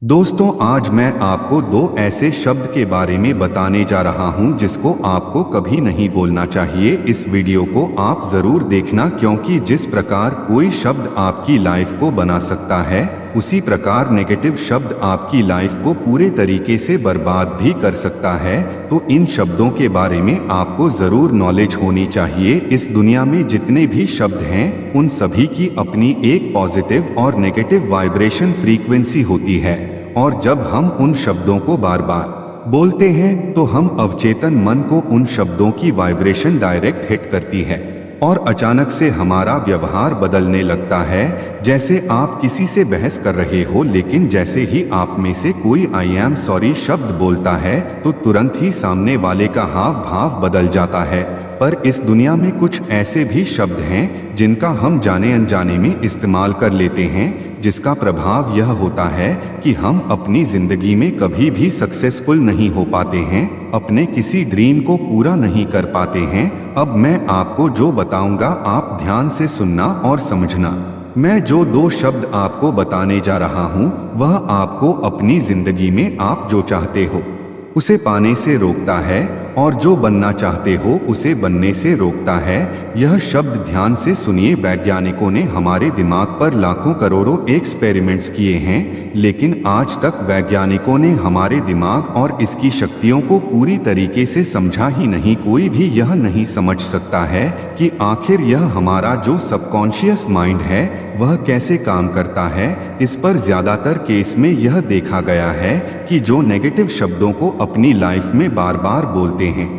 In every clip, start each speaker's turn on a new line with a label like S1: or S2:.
S1: दोस्तों, आज मैं आपको दो ऐसे शब्द के बारे में बताने जा रहा हूं जिसको आपको कभी नहीं बोलना चाहिए। इस वीडियो को आप जरूर देखना, क्योंकि जिस प्रकार कोई शब्द आपकी लाइफ को बना सकता है, उसी प्रकार नेगेटिव शब्द आपकी लाइफ को पूरे तरीके से बर्बाद भी कर सकता है। तो इन शब्दों के बारे में आपको जरूर नॉलेज होनी चाहिए। इस दुनिया में जितने भी शब्द हैं, उन सभी की अपनी एक पॉजिटिव और नेगेटिव वाइब्रेशन फ्रीक्वेंसी होती है, और जब हम उन शब्दों को बार बार बोलते हैं तो हम अवचेतन मन को उन शब्दों की वाइब्रेशन डायरेक्ट हिट करती है और अचानक से हमारा व्यवहार बदलने लगता है। जैसे आप किसी से बहस कर रहे हो, लेकिन जैसे ही आप में से कोई आई एम सॉरी शब्द बोलता है तो तुरंत ही सामने वाले का हाव भाव बदल जाता है। पर इस दुनिया में कुछ ऐसे भी शब्द हैं जिनका हम जाने अनजाने में इस्तेमाल कर लेते हैं, जिसका प्रभाव यह होता है कि हम अपनी जिंदगी में कभी भी सक्सेसफुल नहीं हो पाते हैं, अपने किसी ड्रीम को पूरा नहीं कर पाते हैं। अब मैं आपको जो बताऊंगा, आप ध्यान से सुनना और समझना। मैं जो दो शब्द आपको बताने जा रहा हूं, वह आपको अपनी जिंदगी में आप जो चाहते हो उसे पाने से रोकता है, और जो बनना चाहते हो उसे बनने से रोकता है। यह शब्द ध्यान से सुनिए। वैज्ञानिकों ने हमारे दिमाग पर लाखों करोड़ों एक्सपेरिमेंट्स किए हैं, लेकिन आज तक वैज्ञानिकों ने हमारे दिमाग और इसकी शक्तियों को पूरी तरीके से समझा ही नहीं। कोई भी यह नहीं समझ सकता है कि आखिर यह हमारा जो सबकॉन्शियस माइंड है वह कैसे काम करता है। इस पर ज्यादातर केस में यह देखा गया है कि जो नेगेटिव शब्दों को अपनी लाइफ में बार बार बोलते हैं,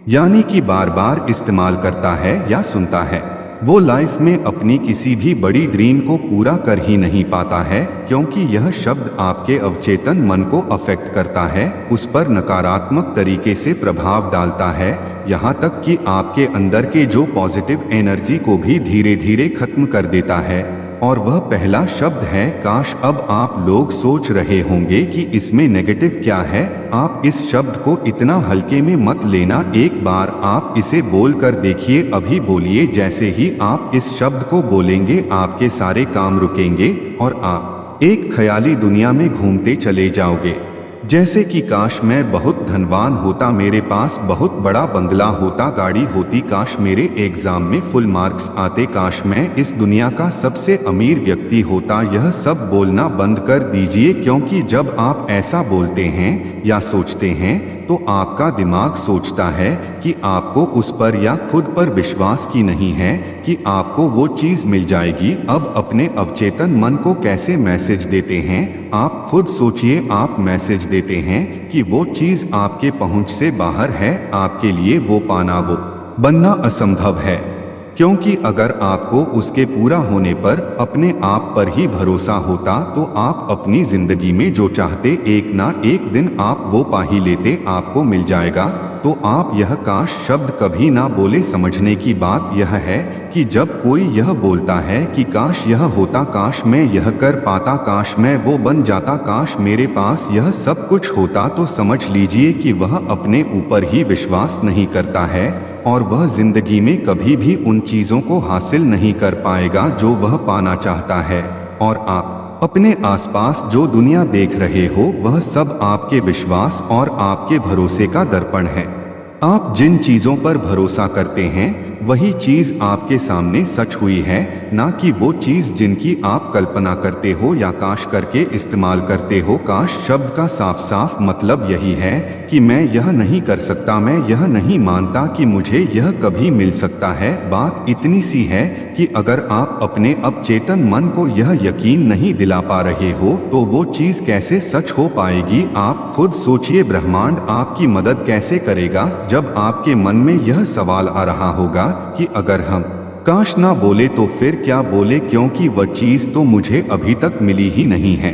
S1: यानी कि बार बार इस्तेमाल करता है या सुनता है, वो लाइफ में अपनी किसी भी बड़ी ड्रीम को पूरा कर ही नहीं पाता है, क्योंकि यह शब्द आपके अवचेतन मन को अफेक्ट करता है, उस पर नकारात्मक तरीके से प्रभाव डालता है, यहाँ तक कि आपके अंदर के जो पॉजिटिव एनर्जी को भी धीरे धीरे खत्म कर देता है। और वह पहला शब्द है काश। अब आप लोग सोच रहे होंगे कि इसमें नेगेटिव क्या है। आप इस शब्द को इतना हल्के में मत लेना, एक बार आप इसे बोल कर देखिए। अभी बोलिए। जैसे ही आप इस शब्द को बोलेंगे, आपके सारे काम रुकेंगे और आप एक ख्याली दुनिया में घूमते चले जाओगे। जैसे कि काश मैं बहुत धनवान होता, मेरे पास बहुत बड़ा बंगला होता, गाड़ी होती, काश मेरे एग्जाम में फुल मार्क्स आते, काश मैं इस दुनिया का सबसे अमीर व्यक्ति होता। यह सब बोलना बंद कर दीजिए, क्योंकि जब आप ऐसा बोलते हैं या सोचते हैं तो आपका दिमाग सोचता है कि आपको उस पर या खुद पर विश्वास की नहीं है कि आपको वो चीज़ मिल जाएगी। अब अपने अवचेतन मन को कैसे मैसेज देते हैं, आप खुद सोचिए। आप मैसेज देते हैं कि वो चीज़ आपके पहुंच से बाहर है, आपके लिए वो पाना, वो बनना असंभव है, क्योंकि अगर आपको उसके पूरा होने पर अपने आप पर ही भरोसा होता तो आप अपनी जिंदगी में जो चाहते एक ना एक दिन आप वो पा ही लेते, आपको मिल जाएगा। तो आप यह काश शब्द कभी ना बोले। समझने की बात यह है कि जब कोई यह बोलता है कि काश यह होता, काश मैं यह कर पाता, काश मैं वो बन जाता, काश मेरे पास यह सब कुछ होता, तो समझ लीजिए कि वह अपने ऊपर ही विश्वास नहीं करता है और वह जिंदगी में कभी भी उन चीज़ों को हासिल नहीं कर पाएगा जो वह पाना चाहता है। और आप अपने आसपास जो दुनिया देख रहे हो, वह सब आपके विश्वास और आपके भरोसे का दर्पण है। आप जिन चीज़ों पर भरोसा करते हैं वही चीज़ आपके सामने सच हुई है, ना कि वो चीज़ जिनकी आप कल्पना करते हो या काश करके इस्तेमाल करते हो। काश शब्द का साफ साफ मतलब यही है कि मैं यह नहीं कर सकता, मैं यह नहीं मानता कि मुझे यह कभी मिल सकता है। बात इतनी सी है कि अगर आप अपने अवचेतन मन को यह यकीन नहीं दिला पा रहे हो तो वो चीज़ कैसे सच हो पाएगी। आप खुद सोचिए, ब्रह्मांड आपकी मदद कैसे करेगा जब आपके मन में यह सवाल आ रहा होगा कि अगर हम काश ना बोले तो फिर क्या बोले, क्योंकि वह चीज़ तो मुझे अभी तक मिली ही नहीं है,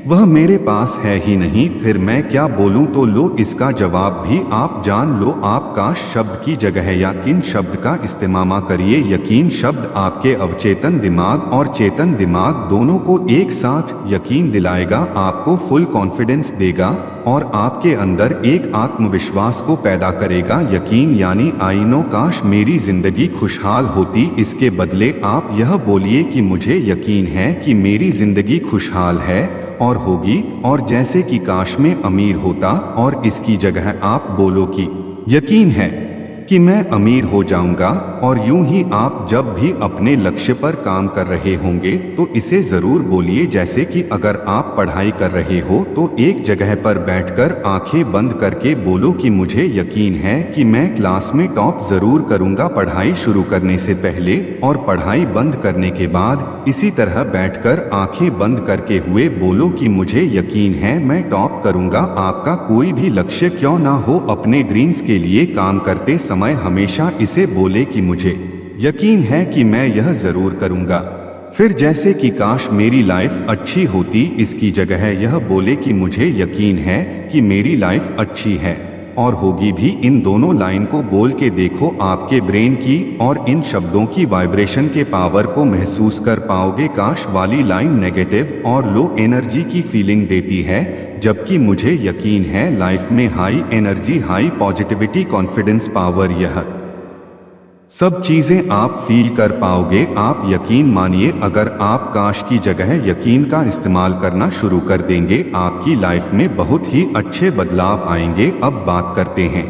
S1: वह मेरे पास है ही नहीं, फिर मैं क्या बोलूं। तो लो, इसका जवाब भी आप जान लो। आप काश शब्द की जगह यकीन शब्द का इस्तेमाल करिए। यकीन शब्द आपके अवचेतन दिमाग और चेतन दिमाग दोनों को एक साथ यकीन दिलाएगा, आपको फुल कॉन्फिडेंस देगा और आपके अंदर एक आत्मविश्वास को पैदा करेगा। यकीन यानी आई नो, काश मेरी जिंदगी खुशहाल होती। इसके बदले आप यह बोलिए कि मुझे यकीन है कि मेरी जिंदगी खुशहाल है और होगी, और जैसे कि काश मैं अमीर होता और इसकी जगह आप बोलो कि यकीन है कि मैं अमीर हो जाऊंगा। और यूं ही आप जब भी अपने लक्ष्य पर काम कर रहे होंगे तो इसे जरूर बोलिए। जैसे कि अगर आप पढ़ाई कर रहे हो तो एक जगह पर बैठकर आंखें बंद करके बोलो कि मुझे यकीन है कि मैं क्लास में टॉप जरूर करूंगा पढ़ाई शुरू करने से पहले और पढ़ाई बंद करने के बाद। इसी तरह बैठकर आंखें बंद करके हुए बोलो कि मुझे यकीन है मैं टॉप करूंगा। आपका कोई भी लक्ष्य क्यों ना हो, अपने ड्रीम्स के लिए काम करते समय हमेशा इसे बोले कि मुझे यकीन है कि मैं यह जरूर करूंगा। फिर जैसे कि काश मेरी लाइफ अच्छी होती, इसकी जगह यह बोले कि मुझे यकीन है कि मेरी लाइफ अच्छी है और होगी भी। इन दोनों लाइन को बोल के देखो, आपके ब्रेन की और इन शब्दों की वाइब्रेशन के पावर को महसूस कर पाओगे। काश वाली लाइन नेगेटिव और लो एनर्जी की फीलिंग देती है, जबकि मुझे यकीन है लाइफ में high energy, high positivity, confidence, power, यह सब चीजें आप फील कर पाओगे। आप यकीन मानिए, अगर आप काश की जगह यकीन का इस्तेमाल करना शुरू कर देंगे, आपकी लाइफ में बहुत ही अच्छे बदलाव आएंगे। अब बात करते हैं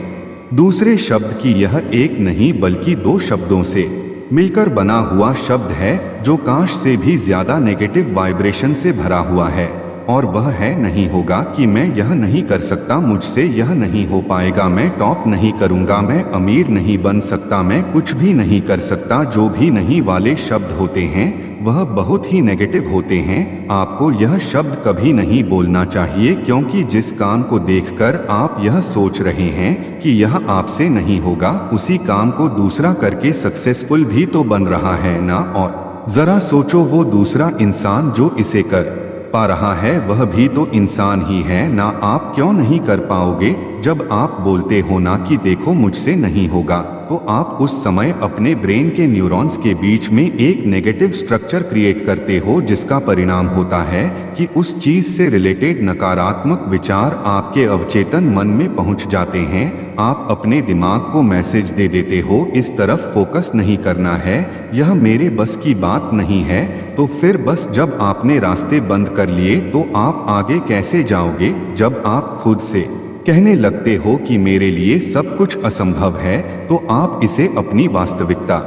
S1: दूसरे शब्द की। यह एक नहीं बल्कि दो शब्दों से मिलकर बना हुआ शब्द है जो काश से भी ज्यादा नेगेटिव वाइब्रेशन से भरा हुआ है, और वह है नहीं होगा। कि मैं यह नहीं कर सकता, मुझसे यह नहीं हो पाएगा, मैं टॉप नहीं करूंगा, मैं अमीर नहीं बन सकता, मैं कुछ भी नहीं कर सकता। जो भी नहीं वाले शब्द होते हैं वह बहुत ही नेगेटिव होते हैं। आपको यह शब्द कभी नहीं बोलना चाहिए, क्योंकि जिस काम को देखकर आप यह सोच रहे हैं कि यह आपसे नहीं होगा, उसी काम को दूसरा करके सक्सेसफुल भी तो बन रहा है ना। और जरा सोचो, वो दूसरा इंसान जो इसे कर पा रहा है वह भी तो इंसान ही है ना। आप क्यों नहीं कर पाओगे? जब आप बोलते हो ना कि देखो मुझसे नहीं होगा, तो आप उस समय अपने ब्रेन के न्यूरॉन्स के बीच में एक नेगेटिव स्ट्रक्चर क्रिएट करते हो, जिसका परिणाम होता है कि उस चीज से रिलेटेड नकारात्मक विचार आपके अवचेतन मन में पहुंच जाते हैं। आप अपने दिमाग को मैसेज दे देते हो, इस तरफ फोकस नहीं करना है, यह मेरे बस की बात नहीं है। तो फिर बस जब आपने रास्ते बंद कर लिए तो आप आगे कैसे जाओगे? जब आप खुद से कहने लगते हो कि मेरे लिए सब कुछ असंभव है, तो आप इसे अपनी वास्तविकता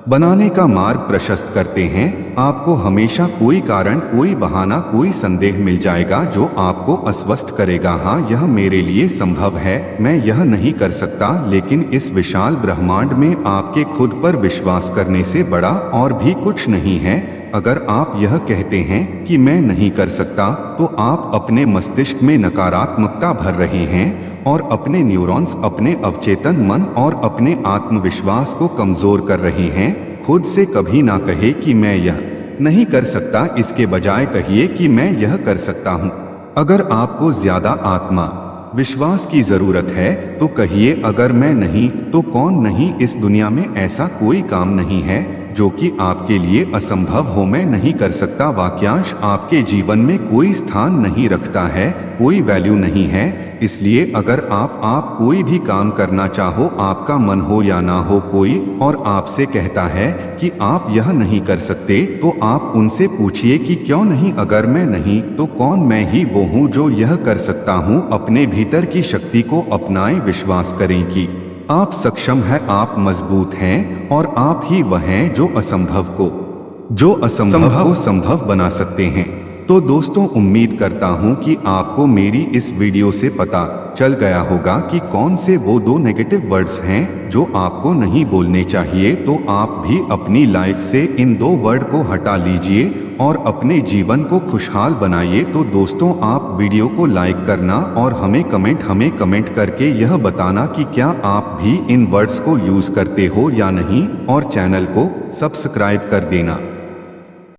S1: बनाने का मार्ग प्रशस्त करते हैं। आपको हमेशा कोई कारण, कोई बहाना, कोई संदेह मिल जाएगा जो आपको अस्वस्थ करेगा। हाँ, यह मेरे लिए संभव है, मैं यह नहीं कर सकता। लेकिन इस विशाल ब्रह्मांड में आपके खुद पर विश्वास करने से बड़ा और भी कुछ नहीं है। अगर आप यह कहते हैं कि मैं नहीं कर सकता, तो आप अपने मस्तिष्क में नकारात्मकता भर रहे हैं और अपने न्यूरॉन्स, अपने अवचेतन मन और अपने आत्मविश्वास को कमजोर कर रहे हैं। खुद से कभी ना कहे कि मैं यह नहीं कर सकता, इसके बजाय कहिए कि मैं यह कर सकता हूँ। अगर आपको ज्यादा आत्मा विश्वास की जरूरत है तो कहिए, अगर मैं नहीं तो कौन नहीं, इस दुनिया में ऐसा कोई काम नहीं है जो कि आपके लिए असंभव हो। मैं नहीं कर सकता वाक्यांश आपके जीवन में कोई स्थान नहीं रखता है, कोई वैल्यू नहीं है। इसलिए अगर आप कोई भी काम करना चाहो, आपका मन हो या ना हो, कोई और आपसे कहता है कि आप यह नहीं कर सकते, तो आप उनसे पूछिए कि क्यों नहीं? अगर मैं नहीं तो कौन? मैं ही वो हूँ जो यह कर सकता हूँ। अपने भीतर की शक्ति को अपनाएं, विश्वास करें कि आप सक्षम हैं, आप मजबूत हैं और आप ही वह हैं जो असंभव को संभव बना सकते हैं। तो दोस्तों, उम्मीद करता हूं कि आपको मेरी इस वीडियो से पता चल गया होगा कि कौन से वो दो नेगेटिव वर्ड्स हैं जो आपको नहीं बोलने चाहिए। तो आप भी अपनी लाइफ से इन दो वर्ड को हटा लीजिए और अपने जीवन को खुशहाल बनाइए। तो दोस्तों, आप वीडियो को लाइक करना और हमें कमेंट करके यह बताना कि क्या आप भी इन वर्ड्स को यूज करते हो या नहीं, और चैनल को सब्सक्राइब कर देना।